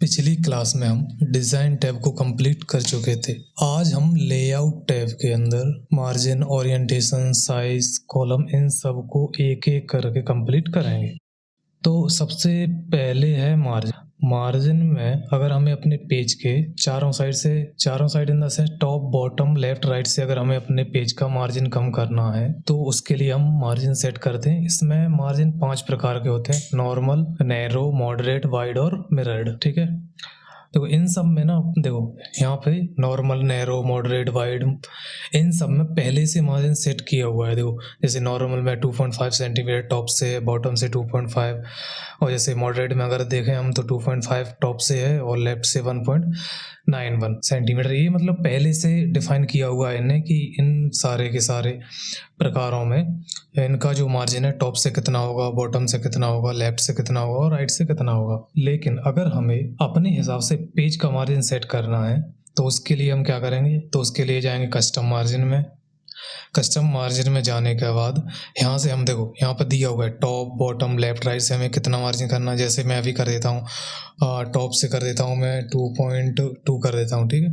पिछली क्लास में हम डिज़ाइन टैब को कंप्लीट कर चुके थे। आज हम लेआउट टैब के अंदर margin, orientation, size, column in सब को एक एक करके कंप्लीट करेंगे। तो सबसे पहले है मार्जिन। मार्जिन में अगर हमें अपने पेज के चारों side in the sense top, bottom, left, right से अगर हमें अपने पेज का मार्जिन कम करना है तो उसके लिए हम मार्जिन सेट करते हैं। इसमें मार्जिन 5 प्रकार के होते हैं: नॉर्मल, नैरो, मॉडरेट, वाइड और मिरर्ड। ठीक है, देखो इन सब में ना, देखो यहाँ पे नॉर्मल, नैरो, मॉडरेट, वाइड, इन सब में पहले से मार्जिन सेट किया हुआ है। देखो जैसे नॉर्मल में 2.5 सेंटीमीटर टॉप से, बॉटम से 2.5, और जैसे मॉडरेट में अगर देखें हम तो 2.5 टॉप से है और लेफ्ट से 1.91 सेंटीमीटर। ये मतलब पहले से डिफाइन किया हुआ है इन्हें कि इन सारे के सारे प्रकारों में इनका जो मार्जिन है टॉप से कितना होगा, बॉटम से कितना होगा, लेफ्ट से कितना होगा और राइट से कितना होगा। लेकिन अगर हमें अपने हिसाब से पेज का मार्जिन सेट करना है तो उसके लिए हम क्या करेंगे, तो उसके लिए जाएंगे कस्टम मार्जिन में। कस्टम मार्जिन में जाने के बाद यहाँ से हम देखो यहाँ पर दिया हुआ है टॉप, बॉटम, लेफ्ट, राइट से हमें कितना मार्जिन करना है। जैसे मैं अभी कर देता हूँ, टॉप से कर देता हूँ मैं 2.2 कर देता हूँ। ठीक है,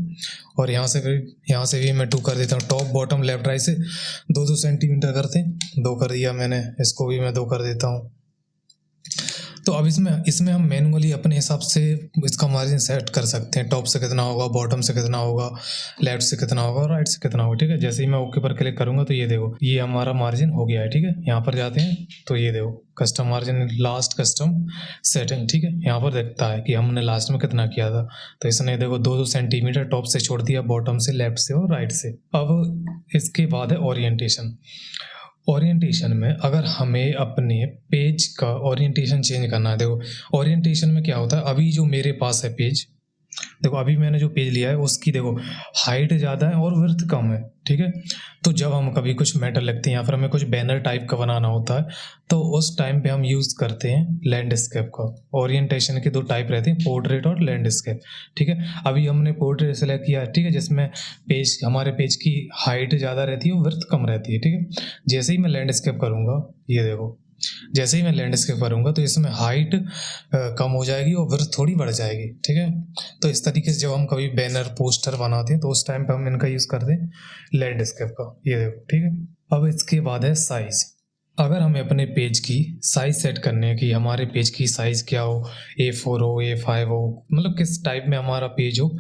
और यहाँ से भी मैं 2 कर देता हूँ। टॉप, बॉटम, लेफ्ट, राइट से 2-2 सेंटीमीटर करते हैं, 2 कर दिया मैंने। इसको भी मैं 2 कर देता हूँ। तो अब इसमें हम मैनुअली अपने हिसाब से इसका मार्जिन सेट कर सकते हैं। टॉप से कितना होगा, बॉटम से कितना होगा, लेफ्ट से कितना होगा और राइट से कितना होगा। ठीक है, जैसे ही मैं ओके पर क्लिक करूंगा तो ये देखो ये हमारा मार्जिन हो गया है। ठीक है, यहाँ पर जाते हैं तो ये देखो custom margin, last custom setting. ठीक है, यहाँ पर देखता है कि हमने लास्ट में कितना किया था। तो इसने देखो 2-2 सेंटीमीटर टॉप से छोड़ दिया, बॉटम से, लेफ्ट से और राइट से। अब इसके बाद है ओरिएंटेशन। ओरिएंटेशन में अगर हमें अपने पेज का ओरिएंटेशन चेंज करना है, देखो ओरिएंटेशन में क्या होता है, अभी जो मेरे पास है पेज, देखो अभी मैंने जो पेज लिया है उसकी देखो हाइट ज़्यादा है और विड्थ कम है। ठीक है, तो जब हम कभी कुछ मैटर लिखते हैं या फिर हमें कुछ बैनर टाइप का बनाना होता है तो उस टाइम पे हम यूज़ करते हैं लैंडस्केप का। ओरिएंटेशन के 2 टाइप रहते हैं, पोर्ट्रेट और लैंडस्केप। ठीक है, अभी हमने पोर्ट्रेट सेलेक्ट किया। ठीक है, जिसमें हमारे पेज की हाइट ज़्यादा रहती है और विड्थ कम रहती है। ठीक है, जैसे ही मैं लैंडस्केप करूँगा, ये देखो जैसे ही मैं लैंडस्केप करूँगा तो इसमें हाइट कम हो जाएगी और विड्थ थोड़ी बढ़ जाएगी। ठीक है, तो इस तरीके से जब हम कभी बैनर, पोस्टर बनाते हैं तो उस टाइम पे हम इनका यूज़ करते हैं लैंडस्केप का। ये देखो, ठीक है। अब इसके बाद है साइज़। अगर हमें अपने पेज की साइज़ सेट करने है कि हमारे पेज की साइज़ क्या हो, A4 हो, A5 हो, मतलब किस टाइप में हमारा पेज हो,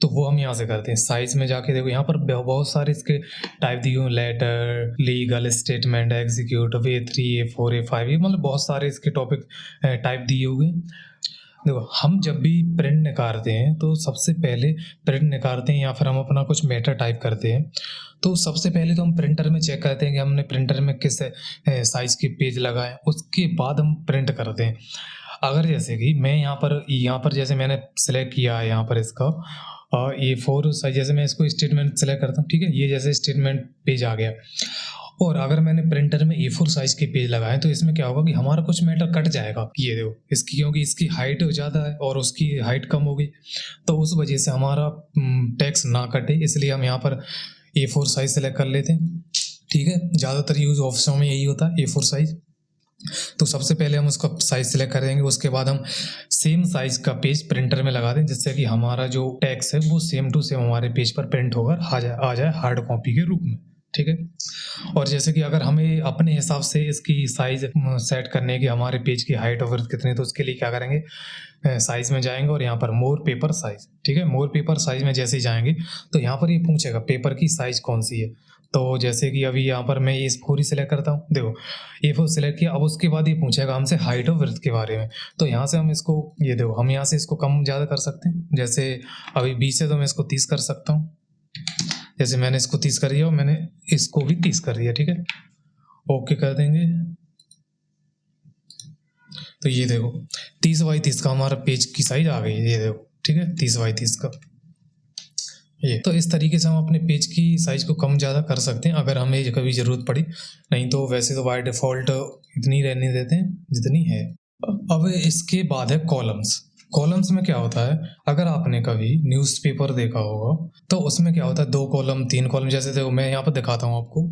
तो वो हम यहाँ से करते हैं। साइज़ में जाके देखो यहाँ पर बहुत सारे इसके टाइप दिए हुए, letter, legal, statement, executive, A3, A4, A5, ये मतलब बहुत सारे इसके टॉपिक टाइप दिए हुए हैं। देखो हम जब भी प्रिंट निकालते हैं तो सबसे पहले प्रिंट निकालते हैं या फिर हम अपना कुछ मैटर टाइप करते हैं तो सबसे पहले तो हम प्रिंटर में चेक करते हैं कि हमने प्रिंटर में किस साइज़ के पेज लगाए, उसके बाद हम प्रिंट करते हैं। अगर जैसे कि मैं यहाँ पर जैसे मैंने सेलेक्ट किया है यहाँ पर इसका A4 साइज, जैसे मैं इसको स्टेटमेंट सेलेक्ट करता हूँ। ठीक है, ये जैसे स्टेटमेंट पेज आ गया, और अगर मैंने प्रिंटर में A4 साइज के पेज लगाए तो इसमें क्या होगा कि हमारा कुछ मैटर कट जाएगा। ये देखो इसकी, क्योंकि इसकी हाइट ज़्यादा है और उसकी हाइट कम हो गई, तो उस वजह से हमारा टेक्स्ट ना कटे, इसलिए हम यहाँ पर A4 साइज सेलेक्ट कर लेते हैं। ठीक है, ज़्यादातर यूज़ ऑफिसों में यही होता है A4 साइज। तो सबसे पहले हम उसका साइज सेलेक्ट करेंगे, उसके बाद हम सेम साइज का पेज प्रिंटर में लगा दें जिससे कि हमारा जो टेक्स्ट है वो सेम टू सेम हमारे पेज पर प्रिंट होकर आ जाए हार्ड कॉपी के रूप में। ठीक है, और जैसे कि अगर हमें अपने हिसाब से इसकी साइज सेट करने की, हमारे पेज की हाइट और विड्थ कितनी, तो उसके लिए क्या करेंगे, साइज में जाएंगे और यहाँ पर मोर पेपर साइज। ठीक है, मोर पेपर साइज में जैसे ही जाएंगे तो यहाँ पर ये पूछेगा पेपर की साइज कौन सी है। तो जैसे कि अभी यहाँ पर मैं A4 ही सिलेक्ट करता हूँ। देखो A4 सिलेक्ट किया, अब उसके बाद ये पूछेगा हमसे हाइट और विड्थ के बारे में। तो यहाँ से हम इसको, ये देखो हम यहाँ से इसको कम ज़्यादा कर सकते हैं। जैसे अभी 20 है तो मैं इसको 30 कर सकता हूँ। जैसे मैंने इसको 30 कर दिया और मैंने इसको भी 30 कर दिया। ठीक है, ओके कर देंगे तो ये देखो 30x30 का हमारा पेज की साइज आ गई है। ये देखो, ठीक है, 30x30 का। ये तो इस तरीके से हम अपने पेज की साइज को कम ज़्यादा कर सकते हैं अगर हमें कभी ज़रूरत पड़ी, नहीं तो वैसे तो बाय डिफ़ॉल्ट इतनी रहने देते हैं जितनी है। अब इसके बाद है कॉलम्स। कॉलम्स में क्या होता है, अगर आपने कभी न्यूज़पेपर देखा होगा तो उसमें क्या होता है 2 कॉलम 3 कॉलम, जैसे देखो मैं यहाँ पर दिखाता हूँ आपको।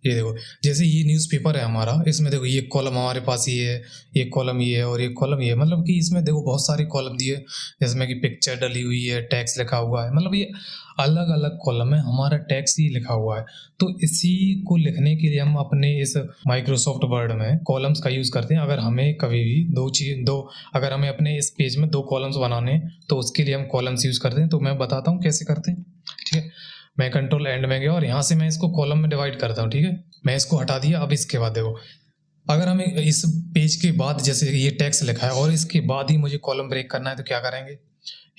ये देखो जैसे ये न्यूज़पेपर है हमारा, इसमें देखो ये कॉलम हमारे पास ये है, एक कॉलम ये है और एक कॉलम ये है, मतलब कि इसमें देखो बहुत सारे कॉलम दिए, जिसमें कि पिक्चर डली हुई है, टैक्स लिखा हुआ है, मतलब ये अलग अलग कॉलम है, हमारा टैक्स ही लिखा हुआ है। तो इसी को लिखने के लिए हम अपने इस माइक्रोसॉफ्ट वर्ड में कॉलम्स का यूज़ करते हैं। अगर हमें कभी भी अगर हमें अपने इस पेज में 2 कॉलम्स बनाने हैं तो उसके लिए हम कॉलम्स यूज़ करते हैं। तो मैं बताता हूँ कैसे करते हैं, ठीक है। मैं कंट्रोल एंड में गया और यहाँ से मैं इसको कॉलम में डिवाइड करता हूँ, ठीक है। मैं इसको हटा दिया। अब इसके बाद देखो, अगर हमें इस पेज के बाद जैसे ये टेक्स्ट लिखा है और इसके बाद ही मुझे कॉलम ब्रेक करना है तो क्या करेंगे,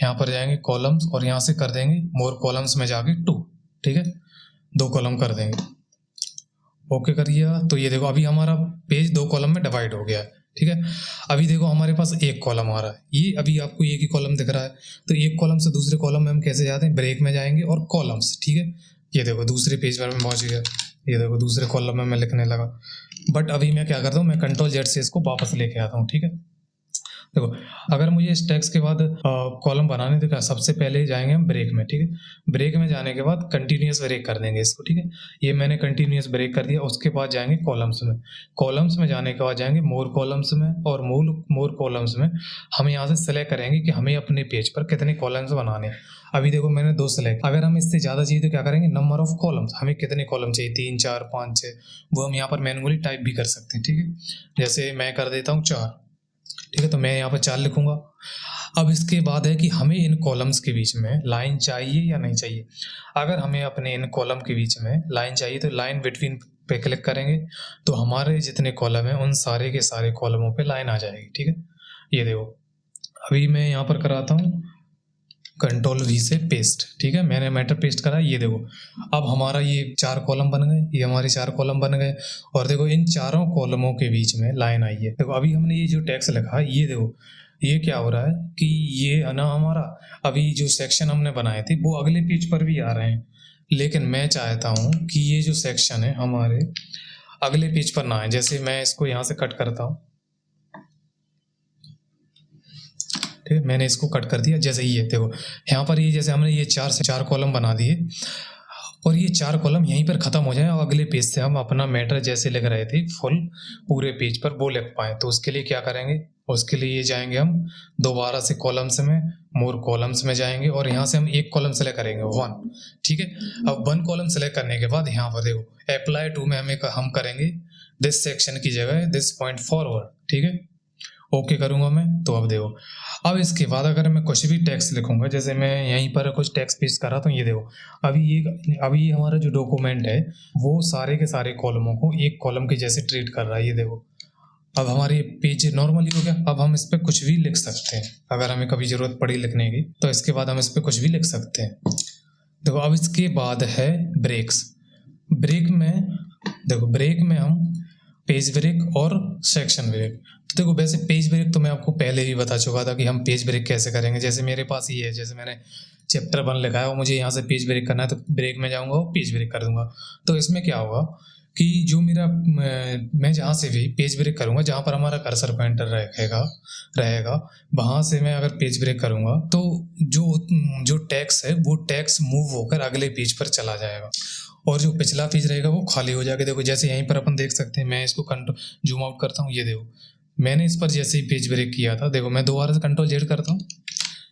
यहाँ पर जाएंगे कॉलम्स और यहाँ से कर देंगे मोर कॉलम्स में जाके 2, ठीक है, 2 कॉलम कर देंगे। ओके करिए। तो ये देखो अभी हमारा पेज 2 कॉलम में डिवाइड हो गया है, ठीक है। अभी देखो हमारे पास एक कॉलम आ रहा है, ये अभी आपको एक ही कॉलम दिख रहा है। तो एक कॉलम से दूसरे कॉलम में हम कैसे जाते हैं, ब्रेक में जाएंगे और कॉलम्स, ठीक है। ये देखो दूसरे पेज पर मैं पहुंच गया, ये देखो दूसरे कॉलम में मैं लिखने लगा। बट अभी मैं क्या करता हूँ, मैं कंट्रोल जेड से इसको वापस लेके आता हूँ, ठीक है। देखो अगर मुझे इस टेक्स्ट के बाद कॉलम बनाने तो क्या, सबसे पहले जाएंगे हम ब्रेक में, ठीक है। ब्रेक में जाने के बाद कंटिन्यूअस ब्रेक कर देंगे इसको, ठीक है। ये मैंने कंटिन्यूअस ब्रेक कर दिया। उसके बाद जाएंगे कॉलम्स में, कॉलम्स में जाने के बाद जाएंगे मोर कॉलम्स में और मोर कॉलम्स में हम यहाँ से सेलेक्ट करेंगे कि हमें अपने पेज पर कितने कॉलम्स बनाने हैं। अभी देखो मैंने 2 सेलेक्ट, अगर हम इससे ज़्यादा चाहिए तो क्या करेंगे, नंबर ऑफ कॉलम्स, हमें कितने कॉलम चाहिए, 3 4 5 6, वो हम यहाँ पर मैनुअली टाइप भी कर सकते हैं, ठीक है। जैसे मैं कर देता हूँ 4, ठीक है। तो मैं यहाँ पर 4 लिखूंगा। अब इसके बाद है कि हमें इन कॉलम्स के बीच में लाइन चाहिए या नहीं चाहिए। अगर हमें अपने इन कॉलम के बीच में लाइन चाहिए तो लाइन बिटवीन पे क्लिक करेंगे तो हमारे जितने कॉलम हैं उन सारे के सारे कॉलमों पे लाइन आ जाएगी, ठीक है। ये देखो अभी मैं यहाँ पर कराता हूँ कंट्रोल वी से पेस्ट, ठीक है। मैंने मैटर पेस्ट करा, ये देखो अब हमारा ये 4 कॉलम बन गए, ये हमारे 4 कॉलम बन गए। और देखो इन चारों कॉलमों के बीच में लाइन आई है। देखो अभी हमने ये जो टेक्स्ट लिखा है, ये देखो ये क्या हो रहा है कि ये है ना, हमारा अभी जो सेक्शन हमने बनाए थे वो अगले पेज पर भी आ रहे हैं, लेकिन मैं चाहता हूँ कि ये जो सेक्शन है हमारे अगले पेज पर ना आए। जैसे मैं इसको यहाँ से कट करता हूँ, ठीक है, मैंने इसको कट कर दिया। जैसे ये देखो यहाँ पर ये जैसे हमने ये 4 से 4 कॉलम बना दिए और ये 4 कॉलम यहीं पर खत्म हो जाए और अगले पेज से हम अपना मैटर जैसे लिख रहे थे फुल पूरे पेज पर वो लिख पाए। तो उसके लिए क्या करेंगे, उसके लिए ये जाएंगे हम दोबारा से कॉलम्स में, मोर कॉलम्स में जाएंगे और यहाँ से हम एक कॉलम सेलेक्ट करेंगे 1, ठीक है। अब 1 कॉलम सेलेक्ट करने के बाद यहाँ पर देखो अप्लाई टू में हम करेंगे दिस सेक्शन की जगह दिस पॉइंट फॉरवर्ड, ठीक है। ओके करूंगा मैं। तो अब देखो अब इसके बाद अगर मैं कुछ भी टेक्स्ट लिखूंगा, जैसे मैं यहीं पर कुछ टेक्स्ट पेस्ट कर रहा तो ये देखो अभी ये हमारा जो डॉक्यूमेंट है वो सारे के सारे कॉलमों को एक कॉलम के जैसे ट्रीट कर रहा है। ये देखो अब हमारे पेज नॉर्मली हो गया। अब हम इस पर कुछ भी लिख सकते हैं, अगर हमें कभी जरूरत पड़ी लिखने की तो इसके बाद हम इस पर कुछ भी लिख सकते हैं। देखो अब इसके बाद है ब्रेक्स। ब्रेक में देखो ब्रेक में हम पेज ब्रेक और सेक्शन ब्रेक। तो देखो वैसे पेज ब्रेक तो मैं आपको पहले ही बता चुका था कि हम पेज ब्रेक कैसे करेंगे। जैसे मेरे पास ये है, जैसे मैंने चैप्टर 1 लिखा है और मुझे यहाँ से पेज ब्रेक करना है तो ब्रेक में जाऊँगा और पेज ब्रेक कर दूंगा। तो इसमें क्या होगा कि जो मैं जहाँ से भी पेज ब्रेक करूँगा, जहाँ पर हमारा कर्सर पॉइंटर रहेगा वहाँ से मैं अगर पेज ब्रेक करूँगा तो जो टेक्स्ट है वो टेक्स्ट मूव होकर अगले पेज पर चला जाएगा और जो पिछला पेज रहेगा वो खाली हो जाएगा। देखो जैसे यहीं पर अपन देख सकते हैं, मैं इसको जूम आउट करता हूँ, ये देखो मैंने इस पर जैसे ही पेज ब्रेक किया था, देखो मैं दोबारा से कंट्रोल जेड करता हूँ,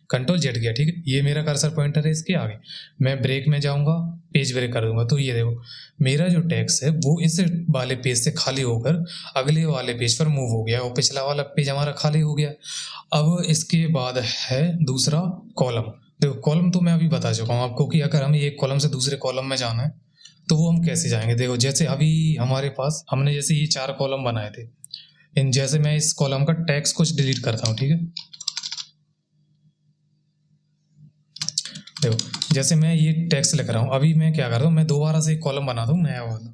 कंट्रोल जेड किया, ठीक है। ये मेरा कर्सर पॉइंटर है इसके आगे, मैं ब्रेक में जाऊँगा पेज ब्रेक कर दूंगा तो ये देखो मेरा जो टेक्स्ट है वो इस वाले पेज से खाली होकर अगले वाले पेज पर मूव हो गया और पिछला वाला पेज हमारा खाली हो गया। अब इसके बाद है दूसरा कॉलम। देखो कॉलम तो मैं अभी बता चुका हूँ आपको कि अगर हमें एक कॉलम से दूसरे कॉलम में जाना है तो वो हम कैसे जाएंगे। देखो जैसे अभी हमारे पास हमने जैसे ये 4 कॉलम बनाए थे, इन जैसे मैं इस कॉलम का टेक्स्ट कुछ डिलीट करता हूँ, ठीक है। देखो जैसे मैं ये टेक्स्ट लिख रहा हूँ, अभी मैं क्या करता हूँ, मैं दोबारा से एक कॉलम बनाता हूँ नया वाला,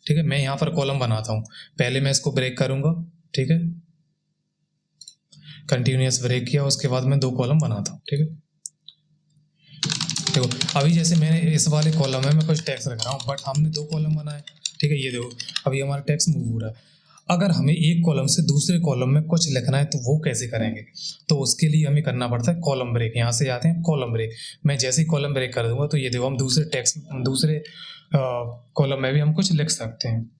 ठीक है। मैं यहाँ पर कॉलम बनाता हूँ, पहले मैं इसको ब्रेक करूँगा, ठीक है, कंटिन्यूअस ब्रेक किया, उसके बाद मैं 2 कॉलम बनाता हूँ, ठीक है। देखो अभी जैसे मैंने इस वाले कॉलम में मैं कुछ टेक्स्ट लिख रहा हूँ बट हमने 2 कॉलम बनाए, ठीक है। ये देखो अभी हमारा टेक्स्ट मूव हो रहा है। अगर हमें एक कॉलम से दूसरे कॉलम में कुछ लिखना है तो वो कैसे करेंगे? तो उसके लिए हमें करना पड़ता है कॉलम ब्रेक। यहाँ से आते हैं कॉलम ब्रेक। मैं जैसे ही कॉलम ब्रेक कर दूंगा तो ये देखो हम दूसरे कॉलम में भी हम कुछ लिख सकते हैं।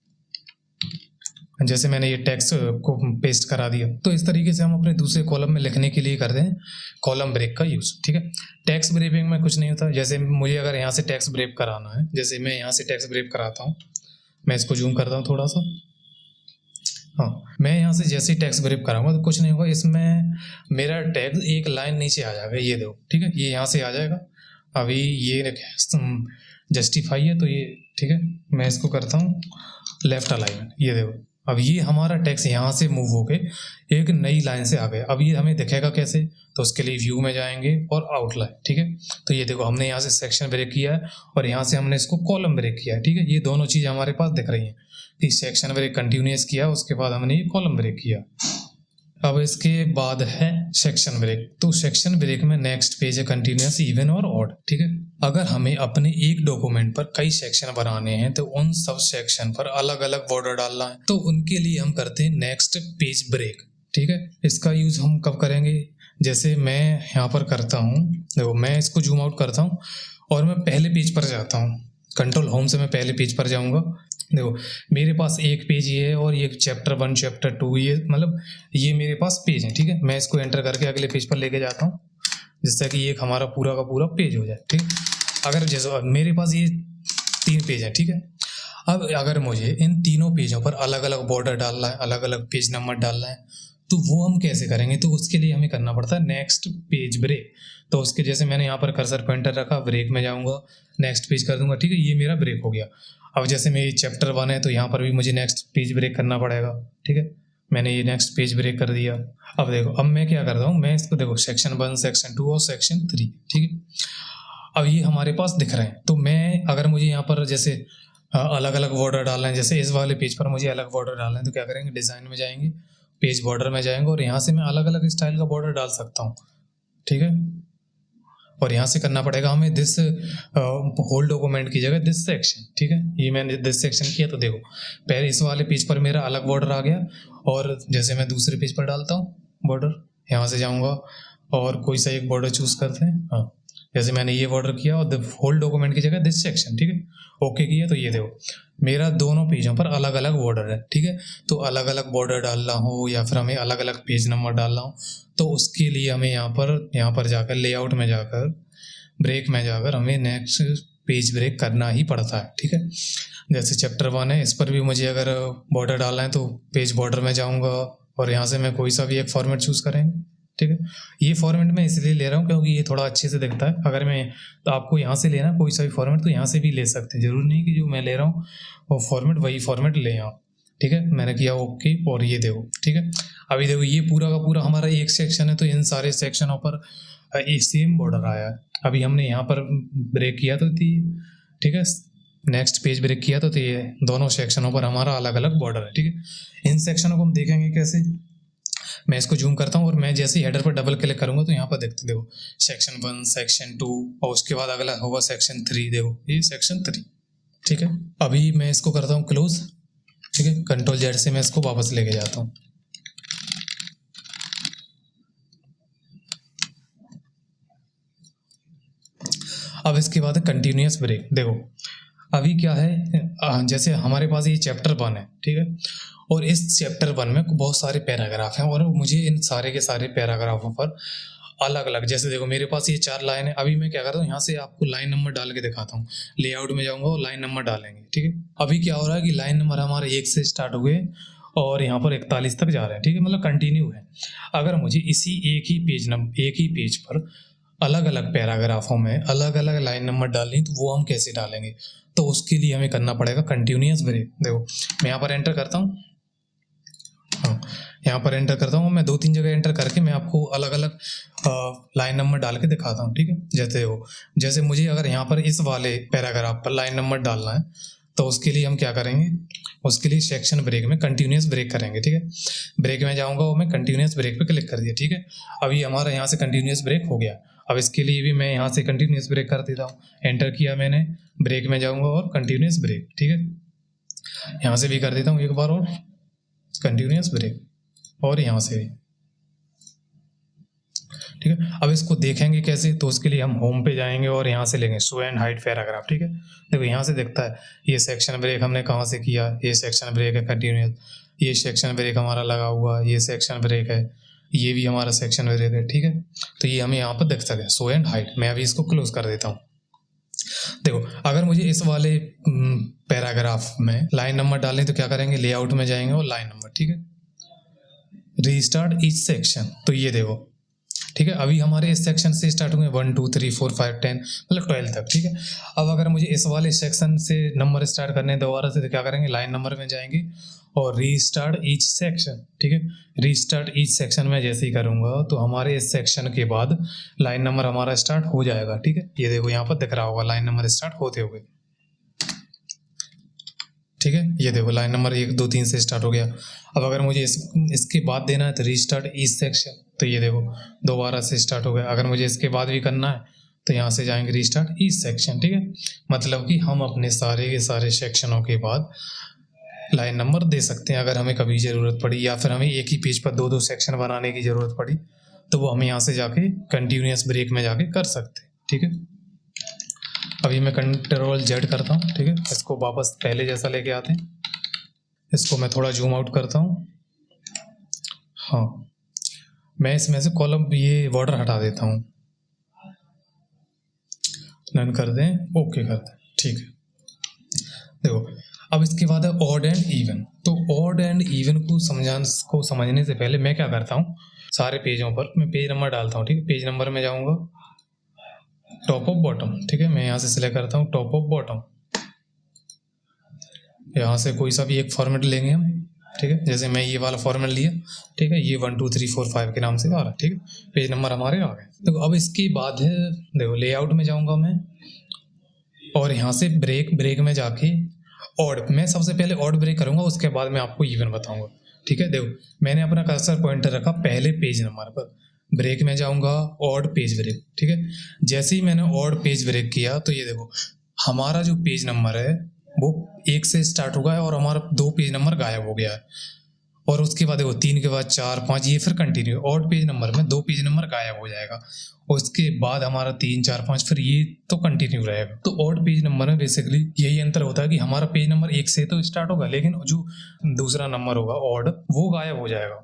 जैसे मैंने ये टेक्स्ट को पेस्ट करा दिया, तो इस तरीके से हम अपने दूसरे कॉलम में लिखने के लिए करते हैं कॉलम ब्रेक का यूज़। ठीक है, टेक्स्ट ब्रेकिंग में कुछ नहीं होता। जैसे मुझे अगर यहाँ से टेक्स्ट ब्रेक कराना है, जैसे मैं यहाँ से टेक्स्ट ब्रेक कराता हूँ, मैं इसको जूम करता हूँ थोड़ा सा। हाँ, मैं यहाँ से जैसे ही टेक्स्ट ब्रेक कराऊंगा तो कुछ नहीं होगा, इसमें मेरा टेक्स्ट एक लाइन नीचे आ जाएगा। ये देखो, ठीक है, ये यहाँ से आ जाएगा। अभी ये जस्टिफाई है तो ये ठीक है, मैं इसको करता हूँ लेफ्ट अलाइनमेंट। ये देखो, अब ये हमारा टेक्स्ट यहाँ से मूव होके एक नई लाइन से आ गया। अब ये हमें दिखेगा कैसे? तो उसके लिए व्यू में जाएंगे और आउटलाइन। ठीक है, तो ये देखो हमने यहाँ से सेक्शन ब्रेक किया है और यहाँ से हमने इसको कॉलम ब्रेक किया है। ठीक है, ये दोनों चीज़ हमारे पास दिख रही हैं कि सेक्शन ब्रेक कंटिन्यूअस किया, उसके बाद हमने ये कॉलम ब्रेक किया। अब इसके बाद है सेक्शन ब्रेक। तो सेक्शन ब्रेक में नेक्स्ट पेज है कंटिन्यूअस, इवन और ऑड। ठीक है, अगर हमें अपने एक डॉक्यूमेंट पर कई सेक्शन बनाने हैं तो उन सब सेक्शन पर अलग अलग बॉर्डर डालना है, तो उनके लिए हम करते हैं नेक्स्ट पेज ब्रेक। ठीक है, इसका यूज हम कब करेंगे? जैसे मैं यहाँ पर करता हूँ, देखो मैं इसको जूम आउट करता हूँ और मैं पहले पेज पर जाता हूँ। कंट्रोल होम से मैं पहले पेज पर जाऊँगा। देखो मेरे पास एक पेज ये है और ये चैप्टर 1 चैप्टर 2, ये मतलब ये मेरे पास पेज है। ठीक है, मैं इसको एंटर करके अगले पेज पर लेके जाता हूँ जिससे कि एक हमारा पूरा का पूरा पेज हो जाए। ठीक है, अगर जैसे मेरे पास ये 3 पेज है। ठीक है, अब अगर मुझे इन तीनों पेजों पर अलग अलग बॉर्डर डालना है, अलग अलग पेज नंबर डालना है, तो वो हम कैसे करेंगे? तो उसके लिए हमें करना पड़ता है नेक्स्ट पेज ब्रेक। तो उसके जैसे मैंने यहाँ पर कर्सर पॉइंटर रखा, ब्रेक में जाऊँगा, नेक्स्ट पेज कर दूंगा। ठीक है, ये मेरा ब्रेक हो गया। अब जैसे मेरी चैप्टर 1 है तो यहाँ पर भी मुझे नेक्स्ट पेज ब्रेक करना पड़ेगा। ठीक है, मैंने ये नेक्स्ट पेज ब्रेक कर दिया। अब देखो, अब मैं क्या करता हूँ, मैं इसको देखो सेक्शन 1 सेक्शन 2 और सेक्शन 3। ठीक है, अब ये हमारे पास दिख रहे हैं। तो मैं अगर मुझे यहाँ पर जैसे अलग अलग बॉर्डर डालना है, जैसे इस वाले पेज पर मुझे अलग बॉर्डर डालना है, तो क्या करेंगे, डिज़ाइन में जाएंगे, पेज बॉर्डर में जाएंगे और यहाँ से मैं अलग अलग स्टाइल का बॉर्डर डाल सकता हूँ। ठीक है, और यहाँ से करना पड़ेगा हमें दिस होल डॉक्यूमेंट की जगह दिस सेक्शन। ठीक है, ये मैंने दिस सेक्शन किया तो देखो पहले इस वाले पेज पर मेरा अलग बॉर्डर आ गया और जैसे मैं दूसरे पेज पर डालता हूँ बॉर्डर, यहाँ से जाऊँगा और कोई सा एक बॉर्डर चूज करते हैं। हाँ, जैसे मैंने ये बॉर्डर किया और होल डॉक्यूमेंट की जगह दिस सेक्शन। ठीक है, ओके किया तो ये देखो मेरा दोनों पेजों पर अलग अलग बॉर्डर है। ठीक है, तो अलग अलग बॉर्डर डालना हो या फिर हमें अलग अलग पेज नंबर डालना हो तो उसके लिए हमें यहाँ पर जाकर लेआउट में जाकर ब्रेक में जाकर हमें नेक्स्ट पेज ब्रेक करना ही पड़ता है। ठीक है, जैसे चैप्टर 1 है, इस पर भी मुझे अगर बॉर्डर डालना है तो पेज बॉर्डर में जाऊँगा और यहाँ से मैं कोई सा भी एक फॉर्मेट चूज़ करेंगे। ठीक है, ये फॉर्मेट मैं इसलिए ले रहा हूँ क्योंकि ये थोड़ा अच्छे से दिखता है। अगर मैं तो आपको यहाँ से लेना कोई सा भी फॉर्मेट तो यहाँ से भी ले सकते हैं, जरूरी नहीं कि जो मैं ले रहा हूँ वो फॉर्मेट वही फॉर्मेट ले आओ। ठीक है, मैंने किया ओके और ये देखो। ठीक है, अभी देखो ये पूरा का पूरा हमारा एक सेक्शन है तो इन सारे सेक्शनों पर एक सेम बॉर्डर आया है। अभी हमने यहाँ पर ब्रेक किया तो थी, ठीक है, नेक्स्ट पेज ब्रेक किया तो ये दोनों सेक्शनों पर हमारा अलग अलग बॉर्डर है। ठीक है, इन सेक्शनों को हम देखेंगे कैसे। मैं इसको जूम करता हूँ और मैं जैसे हेडर पर डबल क्लिक करूंगा तो यहाँ पर देखते देखो सेक्शन 1 सेक्शन 2 और उसके बाद अगला होगा सेक्शन 3। देखो ये सेक्शन 3। ठीक है, अभी मैं इसको करता हूँ क्लोज। ठीक है, कंट्रोल जेड से मैं इसको वापस लेके जाता हूँ। अब इसके बाद है कंटिन्यूअस ब्रेक। देखो अभी क्या है, जैसे हमारे पास ये चैप्टर 1 है। ठीक है, और इस चैप्टर 1 में बहुत सारे पैराग्राफ हैं और मुझे इन सारे के सारे पैराग्राफों पर अलग अलग, जैसे देखो मेरे पास ये 4 लाइन है। अभी मैं क्या करता हूँ, यहाँ से आपको लाइन नंबर डाल के दिखाता हूँ। लेआउट में जाऊँगा और लाइन नंबर डालेंगे। ठीक है, अभी क्या हो रहा है कि लाइन नंबर हमारे 1 से स्टार्ट हुए और यहाँ पर 41 तक जा रहे हैं। ठीक है, मतलब कंटिन्यू है। अगर मुझे इसी एक ही पेज पर अलग अलग पैराग्राफों में अलग अलग लाइन नंबर डालनी तो वो हम कैसे डालेंगे? तो उसके लिए हमें करना पड़ेगा कंटिन्यूअस ब्रेक। देखो मैं यहाँ पर एंटर करता हूँ, हाँ यहाँ पर एंटर करता हूँ। मैं 2-3 जगह एंटर करके मैं आपको अलग अलग लाइन नंबर डाल के दिखाता हूँ। ठीक है, जैसे मुझे अगर यहाँ पर इस वाले पैराग्राफ पर लाइन नंबर डालना है तो उसके लिए हम क्या करेंगे, उसके लिए सेक्शन ब्रेक में कंटिन्यूअस ब्रेक करेंगे। ठीक है, ब्रेक में जाऊँगा और मैं कंटिन्यूअस ब्रेक पे क्लिक कर दिया। ठीक है, अभी हमारा यहाँ से कंटिन्यूअस ब्रेक हो गया। अब इसके लिए भी मैं यहाँ से कंटिन्यूअस ब्रेक कर देता हूँ। एंटर किया मैंने, ब्रेक में जाऊँगा और कंटिन्यूअस ब्रेक। ठीक है, यहाँ से भी कर देता हूँ एक बार और। कंटिन्यूअस ब्रेक और यहाँ से भी। ठीक है, अब इसको देखेंगे कैसे, तो उसके लिए हम होम पे जाएंगे और यहाँ से लेंगे शो एंड हाइड पैराग्राफ। ठीक है, देखो यहाँ से दिखता है ये सेक्शन ब्रेक हमने कहाँ से किया, ये सेक्शन ब्रेक है कंटिन्यूअस, ये सेक्शन ब्रेक हमारा लगा हुआ, ये सेक्शन ब्रेक है, ये भी हमारा सेक्शन ब्रेक है। ठीक है, तो ये हमें यहाँ पर दिख सके शो एंड हाइड। मैं अभी इसको क्लोज कर देता हूँ। देखो अगर मुझे इस वाले पैराग्राफ में लाइन नंबर डालने तो क्या करेंगे, लेआउट में जाएंगे और लाइन नंबर। ठीक है, रीस्टार्ट ईच सेक्शन, तो ये देखो। ठीक है, अभी हमारे इस सेक्शन से स्टार्ट होंगे 1 2 3 4 5 10 मतलब 12 तक। ठीक है, अब अगर मुझे इस वाले सेक्शन से नंबर स्टार्ट करने हैं दोबारा से, तो क्या करेंगे, लाइन नंबर में जाएंगे और रीस्टार्ट ईच सेक्शन। ठीक है, रीस्टार्ट ईच सेक्शन में जैसे ही करूंगा तो हमारे इस सेक्शन के बाद लाइन नंबर हमारा स्टार्ट हो जाएगा। ठीक है, ये देखो यहाँ पर दिख रहा होगा लाइन नंबर स्टार्ट होते हुए। ठीक है, ये देखो लाइन नंबर 1 2 3 से स्टार्ट हो गया। अब अगर मुझे इसके बाद देना है तो रीस्टार्ट ईच सेक्शन, तो ये देखो दोबारा से स्टार्ट हो गया। अगर मुझे इसके बाद भी करना है तो यहाँ से जाएंगे रीस्टार्ट ईच सेक्शन। ठीक है, मतलब कि हम अपने सारे के सारे सेक्शनों के बाद लाइन नंबर दे सकते हैं अगर हमें कभी ज़रूरत पड़ी, या फिर हमें एक ही पेज पर 2 2 सेक्शन बनाने की ज़रूरत पड़ी तो वो हमें यहाँ से जाके कंटिन्यूअस ब्रेक में जाके कर सकते हैं। ठीक है, अभी मैं कंट्रोल जेड करता हूँ। ठीक है, इसको वापस पहले जैसा लेके आते हैं। इसको मैं थोड़ा जूम आउट करता हूँ। हाँ, मैं इसमें से कॉलम ये बॉर्डर हटा देता हूँ। नन कर दें, ओके कर दें। ठीक है, देखो अब इसके बाद है ऑड एंड इवन। तो ऑड एंड इवन को समझने से पहले मैं क्या करता हूँ, सारे पेजों पर मैं पेज नंबर डालता हूँ। ठीक है, पेज नंबर में जाऊँगा, टॉप ऑफ बॉटम। ठीक है, मैं यहाँ से सिलेक्ट करता हूँ टॉप ऑफ बॉटम। यहाँ से कोई सा भी एक फॉर्मेट लेंगे हम। ठीक है, जैसे मैं ये वाला फॉर्मेट लिया। ठीक है, ये 1 2 3 4 5 के नाम से आ रहा है। ठीक है, पेज नंबर हमारे आ गए। देखो अब इसके बाद है, देखो लेआउट में जाऊँगा मैं और यहाँ से ब्रेक में जाके ऑड, मैं सबसे पहले ऑड ब्रेक करूँगा, उसके बाद मैं आपको इवन बताऊँगा। ठीक है, देखो मैंने अपना कर्सर पॉइंटर रखा पहले पेज नंबर पर, ब्रेक में जाऊँगा ऑड पेज ब्रेक। ठीक है, जैसे ही मैंने ऑड पेज ब्रेक किया तो ये देखो हमारा जो पेज नंबर है वो 1 से स्टार्ट हो गया है और हमारा 2 पेज नंबर गायब हो गया है। और उसके बाद देखो 3 के बाद 4 5 ये फिर कंटिन्यू, ऑड पेज नंबर में 2 पेज नंबर गायब हो जाएगा। उसके बाद हमारा 3 4 5 फिर ये तो कंटिन्यू रहेगा। तो ऑड पेज नंबर में बेसिकली यही अंतर होता है कि हमारा पेज नंबर 1 से तो स्टार्ट होगा, लेकिन जो दूसरा नंबर होगा ऑड वो गायब हो जाएगा।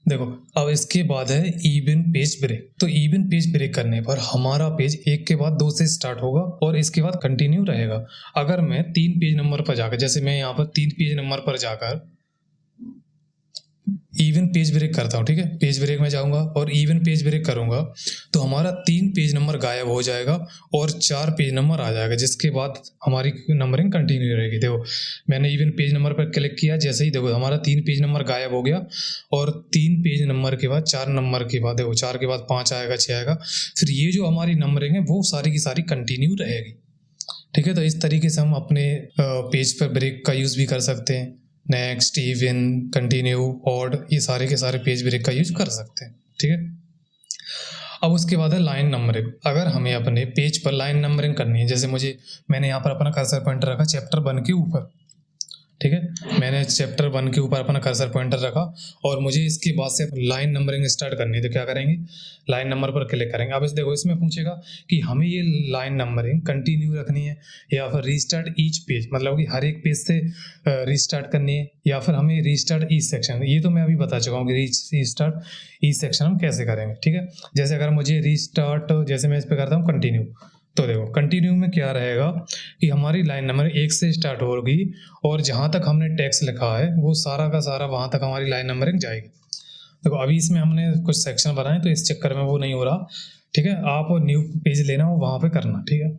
देखो अब इसके बाद है इवन पेज ब्रेक। तो इवन पेज ब्रेक करने पर हमारा पेज 1 के बाद 2 से स्टार्ट होगा और इसके बाद कंटिन्यू रहेगा। अगर मैं 3 पेज नंबर पर जाकर, जैसे मैं यहाँ पर 3 पेज नंबर पर जाकर इवन पेज ब्रेक करता हूँ। ठीक है, पेज ब्रेक में जाऊंगा और इवन पेज ब्रेक करूंगा तो हमारा 3 पेज नंबर गायब हो जाएगा और 4 पेज नंबर आ जाएगा, जिसके बाद हमारी नंबरिंग कंटिन्यू रहेगी। देखो मैंने इवन पेज नंबर पर क्लिक किया, जैसे ही देखो हमारा 3 पेज नंबर गायब हो गया और 3 पेज नंबर के बाद 4 नंबर के बाद देखो 4 के बाद 5 आएगा, 6 आएगा, फिर ये जो हमारी नंबरिंग है वो सारी की सारी कंटिन्यू रहेगी। ठीक है, तो इस तरीके से हम अपने पेज पर ब्रेक का यूज़ भी कर सकते हैं। नेक्स्ट, इवन, कंटिन्यू, ऑड, ये सारे के सारे पेज ब्रेक का यूज कर सकते हैं। ठीक है, अब उसके बाद है लाइन नंबरिंग। अगर हमें अपने पेज पर लाइन नंबरिंग करनी है, जैसे मैंने यहाँ पर अपना कर्सर पॉइंटर रखा चैप्टर 1 के ऊपर। ठीक है, मैंने चैप्टर 1 के ऊपर अपना कर्सर पॉइंटर रखा और मुझे इसके बाद से लाइन नंबरिंग स्टार्ट करनी है, तो क्या करेंगे, लाइन नंबर पर क्लिक करेंगे। अब इस देखो इसमें पूछेगा कि हमें ये लाइन नंबरिंग कंटिन्यू रखनी है या फिर रीस्टार्ट ईच पेज, मतलब कि हर एक पेज से रीस्टार्ट करनी है, या फिर हमें रीस्टार्ट ईच सेक्शन। ये तो मैं अभी बता चुका हूँ कि रीस्टार्ट ईच सेक्शन हम कैसे करेंगे। ठीक है, जैसे अगर मुझे रीस्टार्ट, जैसे मैं इस पर करता हूँ कंटिन्यू, तो देखो कंटिन्यू में क्या रहेगा कि हमारी लाइन नंबर 1 से स्टार्ट होगी और जहाँ तक हमने टेक्स्ट लिखा है वो सारा का सारा वहाँ तक हमारी लाइन नंबरिंग जाएगी। देखो अभी इसमें हमने कुछ सेक्शन बनाए तो इस चक्कर में वो नहीं हो रहा। ठीक है, आप न्यू पेज लेना हो वहाँ पे करना। ठीक है,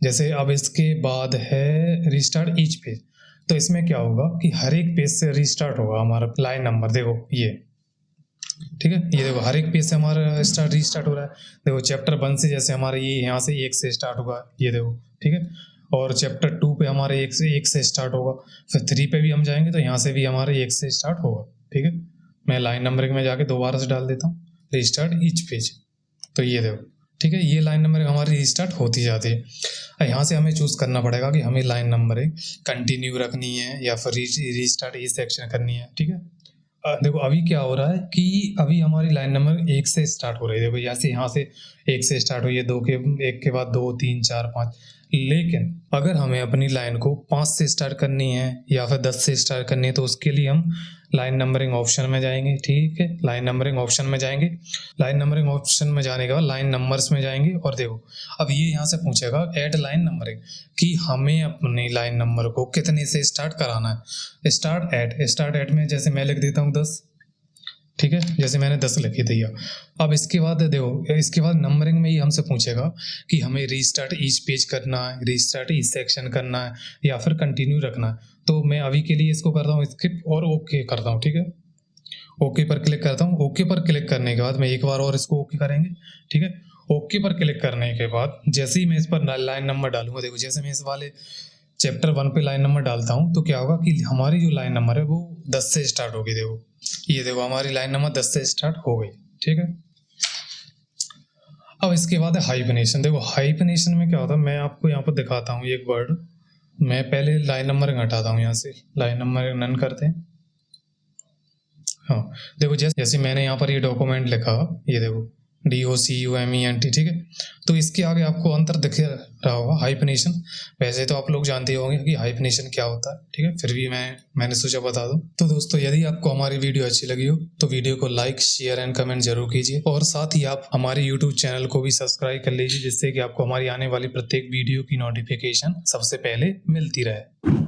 जैसे अब इसके बाद है रीस्टार्ट ईच पेज, तो इसमें क्या होगा कि हर एक पेज से रीस्टार्ट होगा हमारा लाइन नंबर। देखो ये, ठीक है, ये देखो हर एक पेज से हमारा रीस्टार्ट हो रहा है। देखो चैप्टर 1 से जैसे हमारे ये यहाँ से 1 से स्टार्ट होगा, ये देखो। ठीक है, और चैप्टर 2 पे हमारे 1 से स्टार्ट होगा, फिर 3 पे भी हम जाएंगे तो यहाँ से भी हमारे 1 से स्टार्ट होगा। ठीक है, मैं लाइन नंबरिंग में जाके दोबारा से डाल देता हूँ रीस्टार्ट ईच पेज, तो ये देखो। ठीक है, ये लाइन नंबरिंग हमारी रीस्टार्ट होती जाती है। यहाँ से हमें चूज़ करना पड़ेगा कि हमें लाइन नंबरिंग कंटिन्यू रखनी है या फिर रीस्टार्ट ईच सेक्शन करनी है। ठीक है, देखो अभी क्या हो रहा है कि अभी हमारी लाइन नंबर 1 से स्टार्ट हो रही है। देखो यहाँ से 1 से स्टार्ट हुई है, 2 के 1 के बाद 2, 3, 4, 5। लेकिन अगर हमें अपनी लाइन को 5 से स्टार्ट करनी है या फिर 10 से स्टार्ट करनी है, तो उसके लिए हम लाइन नंबरिंग ऑप्शन में जाएंगे। ठीक है, लाइन नंबरिंग ऑप्शन में जाएंगे। लाइन नंबरिंग ऑप्शन में जाने के बाद लाइन नंबर्स में जाएंगे और देखो अब ये यहाँ से पूछेगा ऐड लाइन नंबरिंग कि हमें अपनी लाइन नंबर को कितने से स्टार्ट कराना है। स्टार्ट ऐड में जैसे मैं लिख देता हूँ 10। ठीक है, जैसे मैंने 10 लिखी दिया। अब इसके बाद देखो, इसके बाद नंबरिंग में ही हमसे पूछेगा कि हमें रीस्टार्ट ईच पेज करना है, रीस्टार्ट ईच सेक्शन करना है या फिर कंटिन्यू रखना है। तो मैं अभी के लिए इसको करता हूँ स्किप और ओके करता हूँ। ठीक है, ओके पर क्लिक करता हूँ। ओके पर क्लिक करने के बाद मैं एक बार और इसको ओके करेंगे। ठीक है, ओके पर क्लिक करने के बाद जैसे ही मैं इस पर लाइन नंबर डालूंगा, देखो जैसे मैं इस वाले चैप्टर 1 पे लाइन नंबर डालता हूँ तो क्या होगा कि हमारी जो लाइन नंबर है वो 10 से स्टार्ट होगी। देखो ये देखो हमारी लाइन नंबर 10 से स्टार्ट हो गई। ठीक है, अब इसके बाद है हाइफिनेशन। देखो हाइफिनेशन में क्या होता है, मैं आपको यहाँ पर दिखाता हूँ एक वर्ड। मैं पहले लाइन नंबर हटाता हूँ, यहाँ से लाइन नंबर नन करते हैं। हाँ देखो जैसे मैंने यहाँ पर ये डॉक्यूमेंट लिखा, ये देखो DOCUMENT। ठीक है, तो इसके आगे आपको अंतर दिख रहा होगा हाइफिनेशन। वैसे तो आप लोग जानते होंगे कि हाइफिनेशन क्या होता है। ठीक है, फिर भी मैंने सोचा बता दूं। तो दोस्तों यदि आपको हमारी वीडियो अच्छी लगी हो तो वीडियो को लाइक, शेयर एंड कमेंट जरूर कीजिए और साथ ही आप हमारे यूट्यूब चैनल को भी सब्सक्राइब कर लीजिए, जिससे कि आपको हमारी आने वाली प्रत्येक वीडियो की नोटिफिकेशन सबसे पहले मिलती रहे।